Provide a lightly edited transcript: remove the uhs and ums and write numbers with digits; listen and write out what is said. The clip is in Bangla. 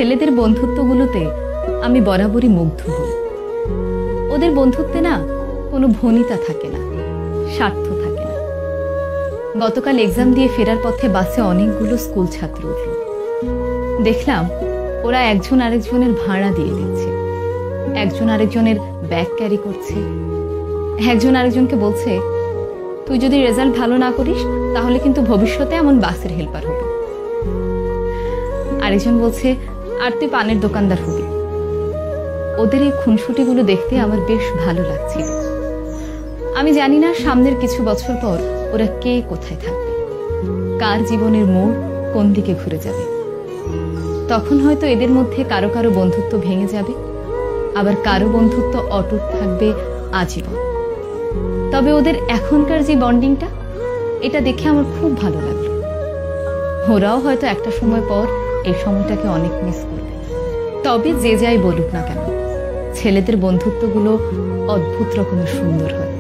ছেলেদের বন্ধুত্বগুলোতে আমি বরাবরই মুগ্ধ হই। ওদের বন্ধুত্বে না কোনো ভনিতা থাকে না, স্বার্থ থাকে না। গতকাল এক্সাম দিয়ে ফেরার পথে বাসে অনেকগুলো স্কুল ছাত্র উঠল। দেখলাম ওরা একজন আরেকজনের ভাড়া দিয়ে দিচ্ছে, একজন আরেকজনের ব্যাগ ক্যারি করছে, একজন আরেকজনকে বলছে তুই যদি রেজাল্ট ভালো না করিস তাহলে কিন্তু ভবিষ্যতে এমন বাসের হেল্পার হবি। আরেকজন বলছে আর তুই পানের দোকানদার হবি। ওদের এই খুনসুটিগুলো দেখতে আমার বেশ ভালো লাগছিল। আমি জানি না সামনের কিছু বছর পর ওরা কে কোথায় থাকবে, কার জীবনের মোড় কোন দিকে ঘুরে যাবে। তখন হয়তো এদের মধ্যে কারো কারো বন্ধুত্ব ভেঙে যাবে, আবার কারো বন্ধুত্ব অটুট থাকবে আজীবন। তবে ওদের এখনকার যে বন্ডিংটা, এটা দেখে আমার খুব ভালো লাগলো। ওরাও হয়তো একটা সময় পর এই সময়টাকে অনেক মিস করবে। তবে যে যাই বলুক না কেন, ছেলেদের বন্ধুত্বগুলো অদ্ভুত রকমের সুন্দর হয়।